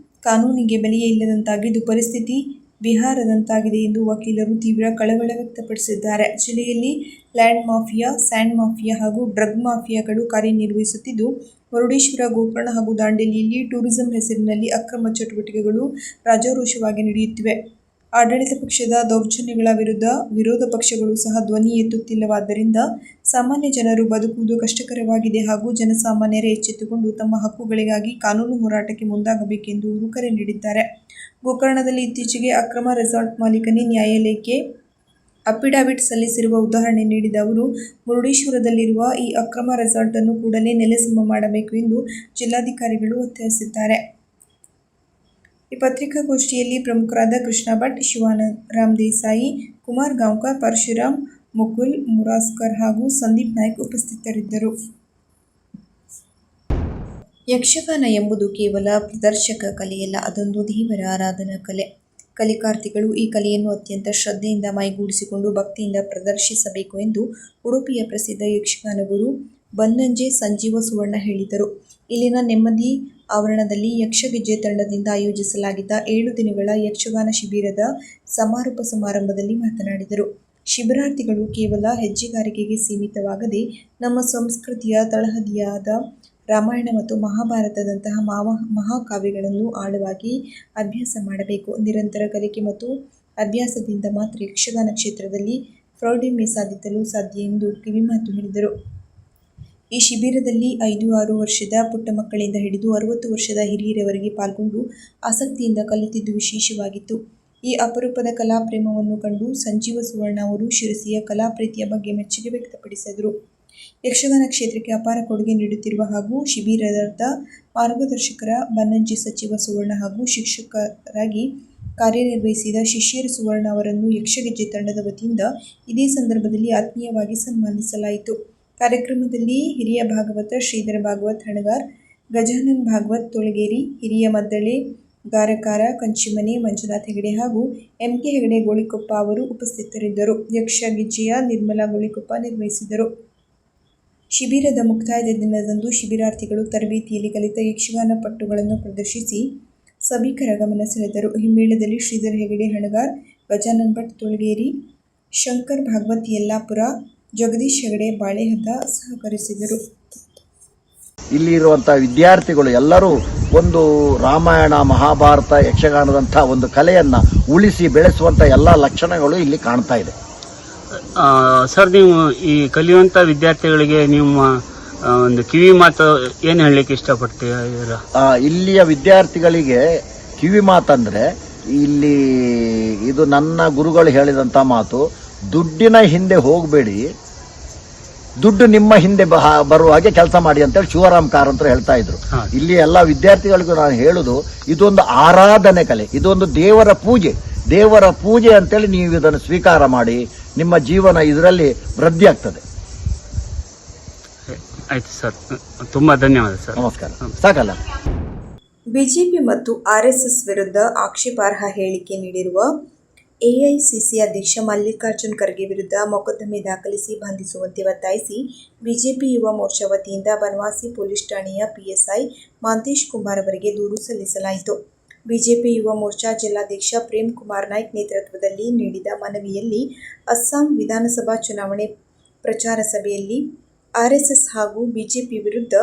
ಕಾನೂನಿಗೆ ಬೆಲೆಯೇ ಇಲ್ಲದಂತಾಗಿದ್ದು, ಪರಿಸ್ಥಿತಿ ಬಿಹಾರದಂತಾಗಿದೆ ಎಂದು ವಕೀಲರು ತೀವ್ರ ಕಳವಳ ವ್ಯಕ್ತಪಡಿಸಿದ್ದಾರೆ. ಜಿಲ್ಲೆಯಲ್ಲಿ ಲ್ಯಾಂಡ್ ಮಾಫಿಯಾ, ಸ್ಯಾಂಡ್ ಮಾಫಿಯಾ ಹಾಗೂ ಡ್ರಗ್ ಮಾಫಿಯಾಗಳು ಕಾರ್ಯನಿರ್ವಹಿಸುತ್ತಿದ್ದು, ಮುರುಡೇಶ್ವರ, ಗೋಕರ್ಣ ಹಾಗೂ ದಾಂಡೇಲಿಯಲ್ಲಿ ಟೂರಿಸಂ ಹೆಸರಿನಲ್ಲಿ ಅಕ್ರಮ ಚಟುವಟಿಕೆಗಳು ರಾಜಾರೋಷವಾಗಿ ನಡೆಯುತ್ತಿವೆ. ಆಡಳಿತ ಪಕ್ಷದ ದೌರ್ಜನ್ಯಗಳ ವಿರುದ್ಧ ವಿರೋಧ ಪಕ್ಷಗಳು ಸಹ ಧ್ವನಿ ಎತ್ತುತ್ತಿಲ್ಲವಾದ್ದರಿಂದ ಸಾಮಾನ್ಯ ಜನರು ಬದುಕುವುದು ಕಷ್ಟಕರವಾಗಿದೆ ಹಾಗೂ ಜನಸಾಮಾನ್ಯರೇ ಎಚ್ಚೆತ್ತುಕೊಂಡು ತಮ್ಮ ಹಕ್ಕುಗಳಿಗಾಗಿ ಕಾನೂನು ಹೋರಾಟಕ್ಕೆ ಮುಂದಾಗಬೇಕೆಂದು ಅವರು ಕರೆ ನೀಡಿದ್ದಾರೆ. ಗೋಕರ್ಣದಲ್ಲಿ ಇತ್ತೀಚೆಗೆ ಅಕ್ರಮ ರೆಸಾರ್ಟ್ ಮಾಲೀಕನೇ ನ್ಯಾಯಾಲಯಕ್ಕೆ ಅಫಿಡವಿಟ್ ಸಲ್ಲಿಸಿರುವ ಉದಾಹರಣೆ ನೀಡಿದ ಅವರು, ಮುರುಡೇಶ್ವರದಲ್ಲಿರುವ ಈ ಅಕ್ರಮ ರೆಸಾರ್ಟ್ ಅನ್ನು ಕೂಡಲೇ ನೆಲಸಮ ಮಾಡಬೇಕು ಎಂದು ಜಿಲ್ಲಾಧಿಕಾರಿಗಳು ಒತ್ತಾಯಿಸಿದ್ದಾರೆ. ಈ ಪತ್ರಿಕಾಗೋಷ್ಠಿಯಲ್ಲಿ ಪ್ರಮುಖರಾದ ಕೃಷ್ಣ ಭಟ್, ಶಿವರಾಮ್ ದೇಸಾಯಿ, ಕುಮಾರ್ ಗಾಂವ್ಕರ್, ಪರಶುರಾಮ್, ಮುಕುಲ್ ಮುರಾಸ್ಕರ್ ಹಾಗೂ ಸಂದೀಪ್ ನಾಯ್ಕ್ ಉಪಸ್ಥಿತರಿದ್ದರು. ಯಕ್ಷಗಾನ ಎಂಬುದು ಕೇವಲ ಪ್ರದರ್ಶಕ ಕಲೆಯಲ್ಲ, ಅದೊಂದು ದೇವರ ಆರಾಧನಾ ಕಲೆ. ಕಲಿಕಾರ್ಥಿಗಳು ಈ ಕಲೆಯನ್ನು ಅತ್ಯಂತ ಶ್ರದ್ಧೆಯಿಂದ ಮೈಗೂಡಿಸಿಕೊಂಡು ಭಕ್ತಿಯಿಂದ ಪ್ರದರ್ಶಿಸಬೇಕು ಎಂದು ಉಡುಪಿಯ ಪ್ರಸಿದ್ಧ ಯಕ್ಷಗಾನ ಗುರು ಬನ್ನಂಜೆ ಸಂಜೀವ ಸುವರ್ಣ ಹೇಳಿದರು. ಇಲ್ಲಿನ ನೆಮ್ಮದಿ ಆವರಣದಲ್ಲಿ ಯಕ್ಷಗೆಜ್ಜೆ ತಂಡದಿಂದ ಆಯೋಜಿಸಲಾಗಿದ್ದ 7 ದಿನಗಳ ಯಕ್ಷಗಾನ ಶಿಬಿರದ ಸಮಾರೋಪ ಸಮಾರಂಭದಲ್ಲಿ ಮಾತನಾಡಿದರು. ಶಿಬಿರಾರ್ಥಿಗಳು ಕೇವಲ ಹೆಜ್ಜೆಗಾರಿಕೆಗೆ ಸೀಮಿತವಾಗದೆ ನಮ್ಮ ಸಂಸ್ಕೃತಿಯ ತಳಹದಿಯಾದ ರಾಮಾಯಣ ಮತ್ತು ಮಹಾಭಾರತದಂತಹ ಮಹಾಕಾವ್ಯಗಳನ್ನು ಆಳವಾಗಿ ಅಭ್ಯಾಸ ಮಾಡಬೇಕು. ನಿರಂತರ ಕಲಿಕೆ ಮತ್ತು ಅಭ್ಯಾಸದಿಂದ ಮಾತ್ರ ಯಕ್ಷಗಾನ ಕ್ಷೇತ್ರದಲ್ಲಿ ಪ್ರೌಢಿಮೆ ಸಾಧಿಸಲು ಸಾಧ್ಯ ಎಂದು ಕಿವಿಮಾತು ಹೇಳಿದರು. ಈ ಶಿಬಿರದಲ್ಲಿ 5-6 ವರ್ಷದ ಪುಟ್ಟ ಮಕ್ಕಳಿಂದ ಹಿಡಿದು 60 ವರ್ಷದ ಹಿರಿಯರವರೆಗೆ ಪಾಲ್ಗೊಂಡು ಆಸಕ್ತಿಯಿಂದ ಕಲಿತಿದ್ದು ವಿಶೇಷವಾಗಿತ್ತು. ಈ ಅಪರೂಪದ ಕಲಾಪ್ರೇಮವನ್ನು ಕಂಡು ಸಂಜೀವ ಸುವರ್ಣ ಅವರು ಶಿರಸಿಯ ಕಲಾಪ್ರೀತಿಯ ಬಗ್ಗೆ ಮೆಚ್ಚುಗೆ ವ್ಯಕ್ತಪಡಿಸಿದರು. ಯಕ್ಷಗಾನ ಕ್ಷೇತ್ರಕ್ಕೆ ಅಪಾರ ಕೊಡುಗೆ ನೀಡುತ್ತಿರುವ ಹಾಗೂ ಶಿಬಿರದ ಮಾರ್ಗದರ್ಶಕರ ಬನ್ನಂಜೆ ಸಚಿವ ಸುವರ್ಣ ಹಾಗೂ ಶಿಕ್ಷಕರಾಗಿ ಕಾರ್ಯನಿರ್ವಹಿಸಿದ ಶಿಶಿರ ಸುವರ್ಣ ಅವರನ್ನು ಯಕ್ಷಗೆಜ್ಜೆ ತಂಡದ ವತಿಯಿಂದ ಇದೇ ಸಂದರ್ಭದಲ್ಲಿ ಆತ್ಮೀಯವಾಗಿ ಸನ್ಮಾನಿಸಲಾಯಿತು. ಕಾರ್ಯಕ್ರಮದಲ್ಲಿ ಹಿರಿಯ ಭಾಗವತ ಶ್ರೀಧರ ಭಾಗವತ್ ಹಣಗಾರ್, ಗಜಾನನ್ ಭಾಗವತ್ ತೊಳಗೇರಿ, ಹಿರಿಯ ಮದ್ದಳೆ ಗಾರಕಾರ ಕಂಚಿಮನೆ ಮಂಜುನಾಥ್ ಹೆಗಡೆ ಹಾಗೂ ಎಂ.ಕೆ. ಹೆಗಡೆ ಗೋಳಿಕೊಪ್ಪ ಅವರು ಉಪಸ್ಥಿತರಿದ್ದರು. ಯಕ್ಷಗೆಜ್ಜೆಯ ನಿರ್ಮಲಾ ಗೋಳಿಕೊಪ್ಪ ನಿರ್ವಹಿಸಿದರು. ಶಿಬಿರದ ಮುಕ್ತಾಯದ ದಿನದಂದು ಶಿಬಿರಾರ್ಥಿಗಳು ತರಬೇತಿಯಲ್ಲಿ ಕಲಿತ ಯಕ್ಷಗಾನ ಪಟ್ಟುಗಳನ್ನು ಪ್ರದರ್ಶಿಸಿ ಸಭಿಕರ ಗಮನ ಸೆಳೆದರು. ಹಿಮ್ಮೇಳದಲ್ಲಿ ಶ್ರೀಧರ ಹೆಗಡೆ ಹಣಗಾರ್, ಗಜಾನನ್ ಭಟ್ ತೊಳಗೇರಿ, ಶಂಕರ್ ಭಾಗವತ್ ಯಲ್ಲಾಪುರ, ಜಗದೀಶ್ ಹೆಗಡೆ ಬಾಳೆಹದ್ದ ಸಹಕರಿಸಿದರು. ಇಲ್ಲಿ ಇರುವಂಥ ವಿದ್ಯಾರ್ಥಿಗಳು ಎಲ್ಲರೂ ಒಂದು ರಾಮಾಯಣ ಮಹಾಭಾರತ ಯಕ್ಷಗಾನದಂಥ ಒಂದು ಕಲೆಯನ್ನು ಉಳಿಸಿ ಬೆಳೆಸುವಂಥ ಎಲ್ಲ ಲಕ್ಷಣಗಳು ಇಲ್ಲಿ ಕಾಣ್ತಾ ಇದೆ. ಸರ್, ನೀವು ಈ ಕಲಿಯುವಂಥ ವಿದ್ಯಾರ್ಥಿಗಳಿಗೆ ನಿಮ್ಮ ಒಂದು ಕಿವಿ ಮಾತು ಏನು ಹೇಳಲಿಕ್ಕೆ ಇಷ್ಟಪಡ್ತೀರಾ? ಇಲ್ಲಿಯ ವಿದ್ಯಾರ್ಥಿಗಳಿಗೆ ಕಿವಿ ಮಾತಂದರೆ, ಇಲ್ಲಿ ಇದು ನನ್ನ ಗುರುಗಳು ಹೇಳಿದಂಥ ಮಾತು, ದುಡ್ಡಿನ ಹಿಂದೆ ಹೋಗಬೇಡಿ, ದುಡ್ಡು ನಿಮ್ಮ ಹಿಂದೆ ಬರುವ ಹಾಗೆ ಕೆಲಸ ಮಾಡಿ ಅಂತೇಳಿ ಶಿವರಾಮ್ ಕಾರಂತರು ಹೇಳ್ತಾ ಇದ್ರು. ಇಲ್ಲಿ ಎಲ್ಲ ವಿದ್ಯಾರ್ಥಿಗಳಿಗೂ ನಾನು ಹೇಳುದು, ಇದೊಂದು ಆರಾಧನೆ ಕಲೆ, ಇದೊಂದು ದೇವರ ಪೂಜೆ ಅಂತೇಳಿ ನೀವು ಇದನ್ನು ಸ್ವೀಕಾರ ಮಾಡಿ, ನಿಮ್ಮ ಜೀವನ ಇದರಲ್ಲಿ ವೃದ್ಧಿ ಆಗ್ತದೆ. ಆಯ್ತು ಸರ್, ತುಂಬಾ ಧನ್ಯವಾದ ಸರ್. ನಮಸ್ಕಾರ. ಸಾಕಲ್ಲ. ಬಿಜೆಪಿ ಮತ್ತು ಆರ್ಎಸ್ಎಸ್ ವಿರುದ್ಧ ಆಕ್ಷೇಪಾರ್ಹ ಹೇಳಿಕೆ ನೀಡಿರುವ ಎಐಸಿಸಿ ಅಧ್ಯಕ್ಷ ಮಲ್ಲಿಕಾರ್ಜುನ್ ಖರ್ಗೆ ವಿರುದ್ಧ ಮೊಕದ್ದಮೆ ದಾಖಲಿಸಿ ಬಂಧಿಸುವಂತೆ ಒತ್ತಾಯಿಸಿ ಬಿಜೆಪಿ ಯುವ ಮೋರ್ಚಾ ವತಿಯಿಂದ ಬನವಾಸಿ ಪೊಲೀಸ್ ಠಾಣೆಯ ಪಿಎಸ್ಐ ಮಾಂತೇಶ್ ಕುಮಾರ್ ಅವರಿಗೆ ದೂರು ಸಲ್ಲಿಸಲಾಯಿತು. ಬಿಜೆಪಿ ಯುವ ಮೋರ್ಚಾ ಜಿಲ್ಲಾಧ್ಯಕ್ಷ ಪ್ರೇಮ್ ಕುಮಾರ್ ನಾಯ್ಕ್ ನೇತೃತ್ವದಲ್ಲಿ ನೀಡಿದ ಮನವಿಯಲ್ಲಿ ಅಸ್ಸಾಂ ವಿಧಾನಸಭಾ ಚುನಾವಣೆ ಪ್ರಚಾರ ಸಭೆಯಲ್ಲಿ ಆರ್ಎಸ್ಎಸ್ ಹಾಗೂ ಬಿಜೆಪಿ ವಿರುದ್ಧ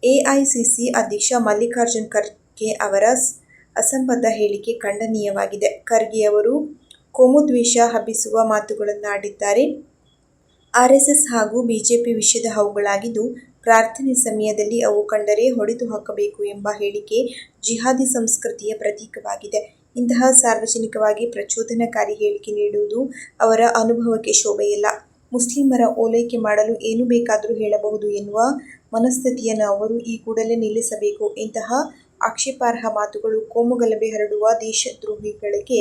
ಎಐಸಿಸಿ ಅಧ್ಯಕ್ಷ ಮಲ್ಲಿಕಾರ್ಜುನ್ ಖರ್ಗೆ ಅವರ ಅಸಂಬದ್ಧ ಹೇಳಿಕೆ ಖಂಡನೀಯವಾಗಿದೆ. ಖರ್ಗೆ ಅವರು ಕೋಮುದ್ವೇಷ ಹಬ್ಬಿಸುವ ಮಾತುಗಳನ್ನಾಡಿದ್ದಾರೆ. ಆರ್ಎಸ್ಎಸ್ ಹಾಗೂ ಬಿಜೆಪಿ ವಿಷಯದ ಹಾವುಗಳಾಗಿದ್ದು, ಪ್ರಾರ್ಥನೆ ಸಮಯದಲ್ಲಿ ಅವು ಕಂಡರೆ ಹೊಡೆದು ಹಾಕಬೇಕು ಎಂಬ ಹೇಳಿಕೆ ಜಿಹಾದಿ ಸಂಸ್ಕೃತಿಯ ಪ್ರತೀಕವಾಗಿದೆ. ಇಂತಹ ಸಾರ್ವಜನಿಕವಾಗಿ ಪ್ರಚೋದನಕಾರಿ ಹೇಳಿಕೆ ನೀಡುವುದು ಅವರ ಅನುಭವಕ್ಕೆ ಶೋಭೆಯಲ್ಲ. ಮುಸ್ಲಿಮರ ಓಲೈಕೆ ಮಾಡಲು ಏನು ಬೇಕಾದರೂ ಹೇಳಬಹುದು ಎನ್ನುವ ಮನಸ್ಥಿತಿಯನ್ನು ಅವರು ಈ ಕೂಡಲೇ ನಿಲ್ಲಿಸಬೇಕು. ಇಂತಹ ಆಕ್ಷೇಪಾರ್ಹ ಮಾತುಗಳು ಕೋಮುಗಲಭೆ ಹರಡುವ ದೇಶದ್ರೋಹಿಗಳಿಗೆ,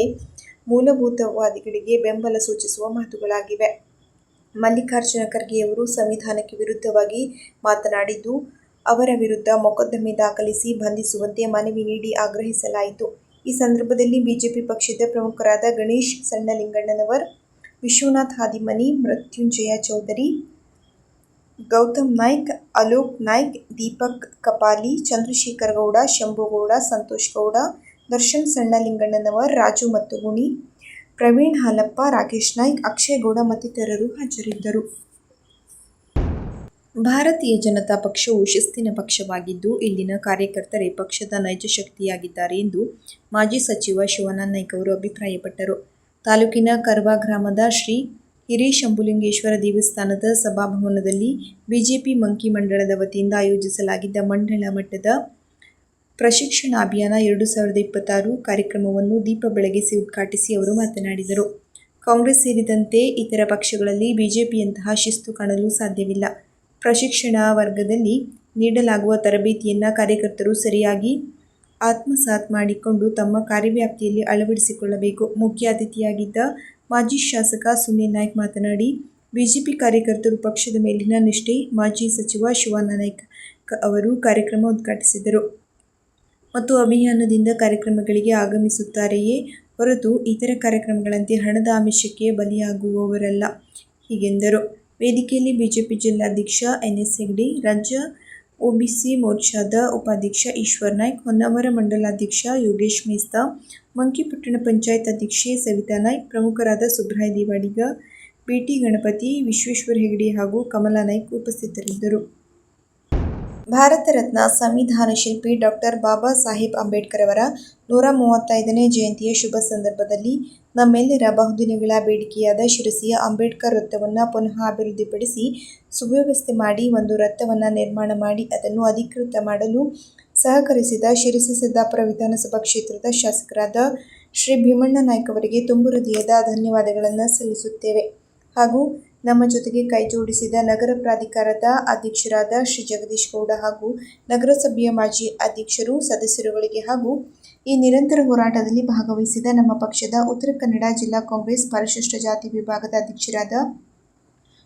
ಮೂಲಭೂತವಾದಿಗಳಿಗೆ ಬೆಂಬಲ ಸೂಚಿಸುವ ಮಾತುಗಳಾಗಿವೆ. ಮಲ್ಲಿಕಾರ್ಜುನ ಖರ್ಗೆಯವರು ಸಂವಿಧಾನಕ್ಕೆ ವಿರುದ್ಧವಾಗಿ ಮಾತನಾಡಿದ್ದು, ಅವರ ವಿರುದ್ಧ ಮೊಕದ್ದಮೆ ದಾಖಲಿಸಿ ಬಂಧಿಸುವಂತೆ ಮನವಿ ನೀಡಿ ಆಗ್ರಹಿಸಲಾಯಿತು. ಈ ಸಂದರ್ಭದಲ್ಲಿ ಬಿಜೆಪಿ ಪಕ್ಷದ ಪ್ರಮುಖರಾದ ಗಣೇಶ್ ಸಣ್ಣಲಿಂಗಣ್ಣನವರ್, ವಿಶ್ವನಾಥ್ ಹಾದಿಮನಿ, ಮೃತ್ಯುಂಜಯ ಚೌಧರಿ, ಗೌತಮ್ ನಾಯ್ಕ್, ಅಲೋಕ್ ನಾಯ್ಕ್, ದೀಪಕ್ ಕಪಾಲಿ, ಚಂದ್ರಶೇಖರ್ ಗೌಡ, ಶಂಭುಗೌಡ, ಸಂತೋಷ್ ಗೌಡ, ದರ್ಶನ್ ಸಣ್ಣಲಿಂಗಣ್ಣನವರ್, ರಾಜು ಮತ್ತು ಗುಣಿ, ಪ್ರವೀಣ್ ಹಾಲಪ್ಪ, ರಾಕೇಶ್ ನಾಯ್ಕ್, ಅಕ್ಷಯ್ ಗೌಡ ಮತ್ತಿತರರು ಹಾಜರಿದ್ದರು. ಭಾರತೀಯ ಜನತಾ ಪಕ್ಷವು ಶಿಸ್ತಿನ ಪಕ್ಷವಾಗಿದ್ದು, ಇಲ್ಲಿನ ಕಾರ್ಯಕರ್ತರೇ ಪಕ್ಷದ ನೈಜ ಶಕ್ತಿಯಾಗಿದ್ದಾರೆ ಎಂದು ಮಾಜಿ ಸಚಿವ ಶಿವಾನಂದ ನಾಯ್ಕ ಅವರು ಅಭಿಪ್ರಾಯಪಟ್ಟರು. ತಾಲೂಕಿನ ಕರ್ವಾ ಗ್ರಾಮದ ಶ್ರೀ ಹಿರೇಶಂಭುಲಿಂಗೇಶ್ವರ ದೇವಸ್ಥಾನದ ಸಭಾಭವನದಲ್ಲಿ ಬಿಜೆಪಿ ಮಂಕಿ ಮಂಡಳದ ವತಿಯಿಂದ ಆಯೋಜಿಸಲಾಗಿದ್ದ ಮಂಡಳ ಮಟ್ಟದ ಪ್ರಶಿಕ್ಷಣ ಅಭಿಯಾನ 2026 ಕಾರ್ಯಕ್ರಮವನ್ನು ದೀಪ ಬೆಳಗಿಸಿ ಉದ್ಘಾಟಿಸಿ ಅವರು ಮಾತನಾಡಿದರು. ಕಾಂಗ್ರೆಸ್ ಸೇರಿದಂತೆ ಇತರ ಪಕ್ಷಗಳಲ್ಲಿ ಬಿಜೆಪಿಯಂತಹ ಶಿಸ್ತು ಕಾಣಲು ಸಾಧ್ಯವಿಲ್ಲ. ಪ್ರಶಿಕ್ಷಣ ವರ್ಗದಲ್ಲಿ ನೀಡಲಾಗುವ ತರಬೇತಿಯನ್ನು ಕಾರ್ಯಕರ್ತರು ಸರಿಯಾಗಿ ಆತ್ಮಸಾತ್ ಮಾಡಿಕೊಂಡು ತಮ್ಮ ಕಾರ್ಯವ್ಯಾಪ್ತಿಯಲ್ಲಿ ಅಳವಡಿಸಿಕೊಳ್ಳಬೇಕು. ಮುಖ್ಯ ಅತಿಥಿಯಾಗಿದ್ದ ಮಾಜಿ ಶಾಸಕ ಸುನಿಲ್ ನಾಯ್ಕ್ ಮಾತನಾಡಿ, ಬಿಜೆಪಿ ಕಾರ್ಯಕರ್ತರು ಪಕ್ಷದ ಮೇಲಿನ ನಿಷ್ಠೆ. ಮಾಜಿ ಸಚಿವ ಶಿವಾನಂದ ನಾಯ್ಕ ಅವರು ಕಾರ್ಯಕ್ರಮ ಉದ್ಘಾಟಿಸಿದರು ಮತ್ತು ಅಭಿಯಾನದಿಂದ ಕಾರ್ಯಕ್ರಮಗಳಿಗೆ ಆಗಮಿಸುತ್ತಾರೆಯೇ ಹೊರತು ಇತರ ಕಾರ್ಯಕ್ರಮಗಳಂತೆ ಹಣದ ಆಮಿಷಕ್ಕೆ ಬಲಿಯಾಗುವವರಲ್ಲ ಹೀಗೆಂದರು. ವೇದಿಕೆಯಲ್ಲಿ ಬಿಜೆಪಿ ಜಿಲ್ಲಾಧ್ಯಕ್ಷ ಎನ್.ಎಸ್. ಹೆಗ್ಡೆ, ರಾಜ್ಯ ಒಬಿಸಿ ಮೋರ್ಚಾದ ಉಪಾಧ್ಯಕ್ಷ ಈಶ್ವರ್ ನಾಯ್ಕ್, ಹೊನ್ನಾವರ ಮಂಡಲಾಧ್ಯಕ್ಷ ಯೋಗೇಶ್ ಮೇಸ್ತಾ, ಮಂಕಿ ಪಟ್ಟಣ ಪಂಚಾಯತ್ ಅಧ್ಯಕ್ಷೆ ಸವಿತಾ ನಾಯ್ಕ್, ಪ್ರಮುಖರಾದ ಸುಬ್ರಾಯ ದೇವಾಡಿಗ, ಬಿಟಿ ಗಣಪತಿ, ವಿಶ್ವೇಶ್ವರ ಹೆಗ್ಡೆ ಹಾಗೂ ಕಮಲಾ ನಾಯ್ಕ್ ಉಪಸ್ಥಿತರಿದ್ದರು. ಭಾರತ ರತ್ನ ಸಂವಿಧಾನ ಶಿಲ್ಪಿ ಡಾ. ಬಾಬಾ ಸಾಹೇಬ್ ಅಂಬೇಡ್ಕರ್ ಅವರ 135ನೇ ಜಯಂತಿಯ ಶುಭ ಸಂದರ್ಭದಲ್ಲಿ ನಮ್ಮೆಲ್ಲರ ಬಹುದಿನಗಳ ಬೇಡಿಕೆಯಾದ ಶಿರಸಿಯ ಅಂಬೇಡ್ಕರ್ ವೃತ್ತವನ್ನು ಪುನಃ ಅಭಿವೃದ್ಧಿಪಡಿಸಿ ಸುವ್ಯವಸ್ಥೆ ಮಾಡಿ ಒಂದು ವೃತ್ತವನ್ನು ನಿರ್ಮಾಣ ಮಾಡಿ ಅದನ್ನು ಅಧಿಕೃತ ಮಾಡಲು ಸಹಕರಿಸಿದ ಶಿರಸಿ ಸಿದ್ದಾಪುರ ವಿಧಾನಸಭಾ ಕ್ಷೇತ್ರದ ಶಾಸಕರಾದ ಶ್ರೀ ಭೀಮಣ್ಣ ನಾಯ್ಕ ಅವರಿಗೆ ತುಂಬು ಹೃದಯದ ಧನ್ಯವಾದಗಳನ್ನು ಸಲ್ಲಿಸುತ್ತೇವೆ. ಹಾಗೂ ನಮ್ಮ ಜೊತೆಗೆ ಕೈಜೋಡಿಸಿದ ನಗರ ಪ್ರಾಧಿಕಾರದ ಅಧ್ಯಕ್ಷರಾದ ಶ್ರೀ ಜಗದೀಶ್ ಗೌಡ ಹಾಗೂ ನಗರಸಭೆಯ ಮಾಜಿ ಅಧ್ಯಕ್ಷರು, ಸದಸ್ಯರುಗಳಿಗೆ ಹಾಗೂ ಈ ನಿರಂತರ ಹೋರಾಟದಲ್ಲಿ ಭಾಗವಹಿಸಿದ ನಮ್ಮ ಪಕ್ಷದ ಉತ್ತರ ಕನ್ನಡ ಜಿಲ್ಲಾ ಕಾಂಗ್ರೆಸ್ ಪರಿಶಿಷ್ಟ ಜಾತಿ ವಿಭಾಗದ ಅಧ್ಯಕ್ಷರಾದ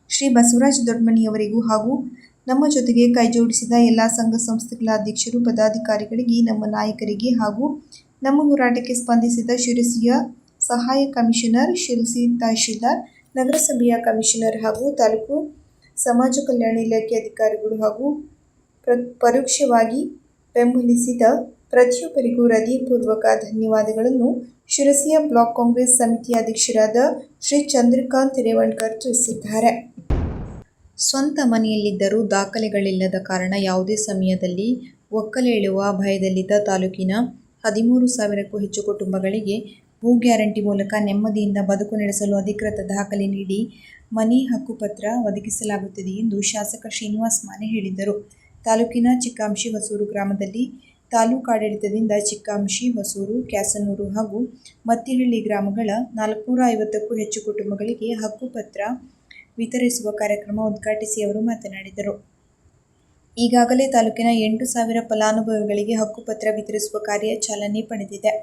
ಶ್ರೀ ಬಸವರಾಜ ದೊಡ್ಮನಿಯವರಿಗೂ ಹಾಗೂ ನಮ್ಮ ಜೊತೆಗೆ ಕೈಜೋಡಿಸಿದ ಎಲ್ಲ ಸಂಘ ಸಂಸ್ಥೆಗಳ ಅಧ್ಯಕ್ಷರು, ಪದಾಧಿಕಾರಿಗಳಿಗೆ, ನಮ್ಮ ನಾಯಕರಿಗೆ ಹಾಗೂ ನಮ್ಮ ಹೋರಾಟಕ್ಕೆ ಸ್ಪಂದಿಸಿದ ಶಿರಸಿಯ ಸಹಾಯಕ ಕಮಿಷನರ್, ಶಿರಸಿ ತಹಶೀಲ್ದಾರ್, ನಗರಸಭೆಯ ಕಮಿಷನರ್ ಹಾಗೂ ತಾಲೂಕು ಸಮಾಜ ಕಲ್ಯಾಣ ಇಲಾಖೆ ಅಧಿಕಾರಿಗಳು ಹಾಗೂ ಪರೋಕ್ಷವಾಗಿ ಬೆಂಬಲಿಸಿದ ಪ್ರತಿಯೊಬ್ಬರಿಗೂ ಹೃದಯಪೂರ್ವಕ ಧನ್ಯವಾದಗಳನ್ನು ಶಿರಸಿಯ ಬ್ಲಾಕ್ ಕಾಂಗ್ರೆಸ್ ಸಮಿತಿಯ ಅಧ್ಯಕ್ಷರಾದ ಶ್ರೀ ಚಂದ್ರಕಾಂತ್ ರೇವಣ್ಕರ್ ತಿಳಿಸಿದ್ದಾರೆ. ಸ್ವಂತ ಮನೆಯಲ್ಲಿದ್ದರೂ ದಾಖಲೆಗಳಿಲ್ಲದ ಕಾರಣ ಯಾವುದೇ ಸಮಯದಲ್ಲಿ ಒಕ್ಕಲೇಳುವ ಭಯದಲ್ಲಿದ್ದ ತಾಲೂಕಿನ 13,000ಕ್ಕೂ ಹೆಚ್ಚು ಕುಟುಂಬಗಳಿಗೆ ಭೂ ಗ್ಯಾರಂಟಿ ಮೂಲಕ ನೆಮ್ಮದಿಯಿಂದ ಬದುಕು ನಡೆಸಲು ಅಧಿಕೃತ ದಾಖಲೆ ನೀಡಿ ಮನೆ ಹಕ್ಕುಪತ್ರ ಒದಗಿಸಲಾಗುತ್ತಿದೆ ಎಂದು ಶಾಸಕ ಶ್ರೀನಿವಾಸ್ ಮಾನೆ ಹೇಳಿದರು. ತಾಲೂಕಿನ ಚಿಕ್ಕಾಂಶಿ ಹೊಸೂರು ಗ್ರಾಮದಲ್ಲಿ ತಾಲೂಕಾಡಳಿತದಿಂದ ಚಿಕ್ಕಾಂಶಿ, ಹೊಸೂರು, ಕ್ಯಾಸನೂರು ಹಾಗೂ ಮತ್ತಿಹಳ್ಳಿ ಗ್ರಾಮಗಳ 450ಕ್ಕೂ ಹೆಚ್ಚು ಕುಟುಂಬಗಳಿಗೆ ಹಕ್ಕುಪತ್ರ ವಿತರಿಸುವ ಕಾರ್ಯಕ್ರಮ ಉದ್ಘಾಟಿಸಿ ಅವರು ಮಾತನಾಡಿದರು. ಈಗಾಗಲೇ ತಾಲೂಕಿನ 8,000 ಫಲಾನುಭವಿಗಳಿಗೆ ಹಕ್ಕುಪತ್ರ ವಿತರಿಸುವ ಕಾರ್ಯ ಚಾಲನೆ ಪಡೆದಿದೆ.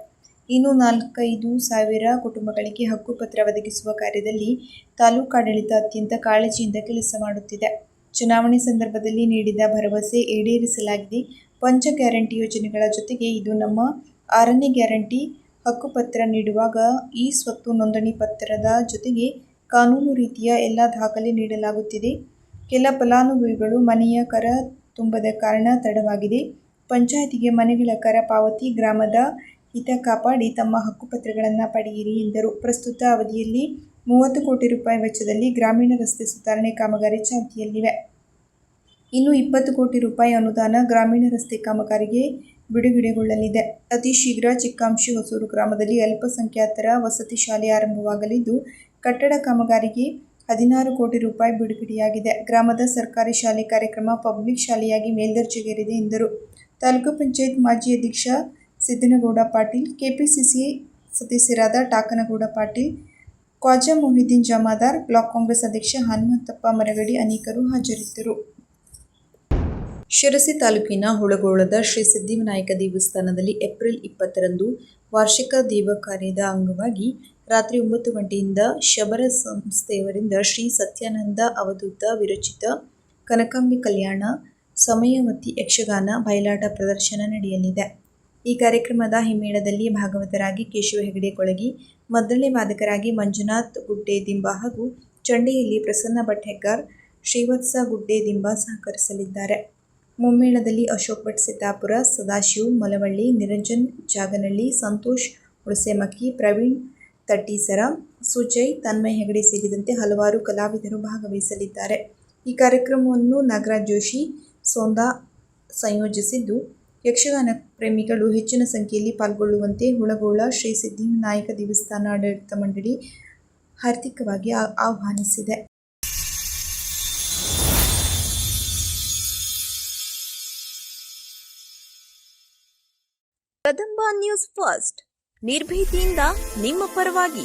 ಇನ್ನು 4,500 ಕುಟುಂಬಗಳಿಗೆ ಹಕ್ಕುಪತ್ರ ಒದಗಿಸುವ ಕಾರ್ಯದಲ್ಲಿ ತಾಲೂಕಾಡಳಿತ ಅತ್ಯಂತ ಕಾಳಜಿಯಿಂದ ಕೆಲಸ ಮಾಡುತ್ತಿದೆ. ಚುನಾವಣೆ ಸಂದರ್ಭದಲ್ಲಿ ನೀಡಿದ ಭರವಸೆ ಈಡೇರಿಸಲಾಗಿದೆ. ಪಂಚ ಗ್ಯಾರಂಟಿ ಯೋಜನೆಗಳ ಜೊತೆಗೆ ಇದು ನಮ್ಮ 6ನೇ ಗ್ಯಾರಂಟಿ. ಹಕ್ಕುಪತ್ರ ನೀಡುವಾಗ ಈ ಸ್ವತ್ತು ನೋಂದಣಿ ಪತ್ರದ ಜೊತೆಗೆ ಕಾನೂನು ರೀತಿಯ ಎಲ್ಲ ದಾಖಲೆ ನೀಡಲಾಗುತ್ತಿದೆ. ಕೆಲ ಫಲಾನುಭವಿಗಳು ಮನೆಯ ಕರ ತುಂಬದ ಕಾರಣ ತಡವಾಗಿದೆ. ಪಂಚಾಯಿತಿಗೆ ಮನೆಗಳ ಕರ ಪಾವತಿ, ಗ್ರಾಮದ ಹಿತ ಕಾಪಾಡಿ ತಮ್ಮ ಹಕ್ಕುಪತ್ರಗಳನ್ನು ಪಡೆಯಿರಿ ಎಂದರು. ಪ್ರಸ್ತುತ ಅವಧಿಯಲ್ಲಿ 30 ಕೋಟಿ ರೂಪಾಯಿ ವೆಚ್ಚದಲ್ಲಿ ಗ್ರಾಮೀಣ ರಸ್ತೆ ಸುಧಾರಣೆ ಕಾಮಗಾರಿ ಚಾಲ್ತಿಯಲ್ಲಿವೆ. ಇನ್ನು 20 ಕೋಟಿ ರೂಪಾಯಿ ಅನುದಾನ ಗ್ರಾಮೀಣ ರಸ್ತೆ ಕಾಮಗಾರಿಗೆ ಬಿಡುಗಡೆಗೊಳ್ಳಲಿದೆ. ಅತಿ ಶೀಘ್ರ ಚಿಕ್ಕಾಂಶಿ ಹೊಸೂರು ಗ್ರಾಮದಲ್ಲಿ ಅಲ್ಪಸಂಖ್ಯಾತರ ವಸತಿ ಶಾಲೆ ಆರಂಭವಾಗಲಿದ್ದು, ಕಟ್ಟಡ ಕಾಮಗಾರಿಗೆ 16 ಕೋಟಿ ರೂಪಾಯಿ ಬಿಡುಗಡೆಯಾಗಿದೆ. ಗ್ರಾಮದ ಸರ್ಕಾರಿ ಶಾಲೆ ಕಾರ್ಯಕ್ರಮ ಪಬ್ಲಿಕ್ ಶಾಲೆಯಾಗಿ ಮೇಲ್ದರ್ಜೆಗೇರಿದೆ ಎಂದರು. ತಾಲೂಕು ಪಂಚಾಯತ್ ಮಾಜಿ ಅಧ್ಯಕ್ಷ ಸಿದ್ದನಗೌಡ ಪಾಟೀಲ್, ಕೆಪಿಸಿಸಿ ಸದಸ್ಯರಾದ ಟಾಕನಗೌಡ ಪಾಟೀಲ್, ಖ್ವಾಜಾ ಮೊಹಿದ್ದೀನ್ ಜಮಾದಾರ್, ಬ್ಲಾಕ್ ಕಾಂಗ್ರೆಸ್ ಅಧ್ಯಕ್ಷ ಹನುಮಂತಪ್ಪ ಮರಗಡಿ ಅನೇಕರು ಹಾಜರಿದ್ದರು. ಶಿರಸಿ ತಾಲೂಕಿನ ಹುಳಗೋಳದ ಶ್ರೀ ಸಿದ್ಧಿವಿನಾಯಕ ದೇವಸ್ಥಾನದಲ್ಲಿ ಏಪ್ರಿಲ್ 20ರಂದು ವಾರ್ಷಿಕ ದೇವಕಾರ್ಯದ ಅಂಗವಾಗಿ ರಾತ್ರಿ 9 ಗಂಟೆಯಿಂದ ಶಬರ ಸಂಸ್ಥೆಯವರಿಂದ ಶ್ರೀ ಸತ್ಯಾನಂದ ಅವಧೂತ ವಿರಚಿತ ಕನಕಾಂಬೆ ಕಲ್ಯಾಣ, ಸಮಯವತಿ ಯಕ್ಷಗಾನ, ಬಯಲಾಟ ಪ್ರದರ್ಶನ ನಡೆಯಲಿದೆ. ಈ ಕಾರ್ಯಕ್ರಮದ ಹಿಮ್ಮೇಳದಲ್ಲಿ ಭಾಗವತರಾಗಿ ಕೇಶವ ಹೆಗಡೆ ಕೊಳಗಿ, ಮದ್ದಳೆ ವಾದಕರಾಗಿ ಮಂಜುನಾಥ್ ಗುಡ್ಡೇದಿಂಬ ಹಾಗೂ ಚಂಡೆಯಲ್ಲಿ ಪ್ರಸನ್ನ ಭಟ್ ಹೆಗ್ಗಾರ್, ಶ್ರೀವತ್ಸ ಗುಡ್ಡೇದಿಂಬ ಸಹಕರಿಸಲಿದ್ದಾರೆ. ಮುಮ್ಮೇಳದಲ್ಲಿ ಅಶೋಕ್ ಭಟ್ ಸಿದ್ದಾಪುರ, ಸದಾಶಿವ್ ಮಲವಳ್ಳಿ, ನಿರಂಜನ್ ಜಾಗನಹಳ್ಳಿ, ಸಂತೋಷ್ ಹುಣಸೆಮಕ್ಕಿ, ಪ್ರವೀಣ್ ತಟ್ಟೀಸರ, ಸುಜಯ್, ತನ್ಮಯ್ ಹೆಗಡೆ ಸೇರಿದಂತೆ ಹಲವಾರು ಕಲಾವಿದರು ಭಾಗವಹಿಸಲಿದ್ದಾರೆ. ಈ ಕಾರ್ಯಕ್ರಮವನ್ನು ನಾಗರಾಜ್ ಜೋಶಿ ಸೋಂದಾ ಸಂಯೋಜಿಸಿದ್ದು, ಯಕ್ಷಗಾನ ಪ್ರೇಮಿಗಳು ಹೆಚ್ಚಿನ ಸಂಖ್ಯೆಯಲ್ಲಿ ಪಾಲ್ಗೊಳ್ಳುವಂತೆ ಹುಳಗೋಳ ಶ್ರೀ ಸಿದ್ಧಿವಿನಾಯಕ ದೇವಸ್ಥಾನ ಆಡಳಿತ ಮಂಡಳಿ ಹಾರ್ದಿಕವಾಗಿ ಆಹ್ವಾನಿಸಿದೆ. ಕದಂಬ ನ್ಯೂಸ್ ಫಸ್ಟ್, ನಿರ್ಭೀತಿಯಿಂದ ನಿಮ್ಮ ಪರವಾಗಿ.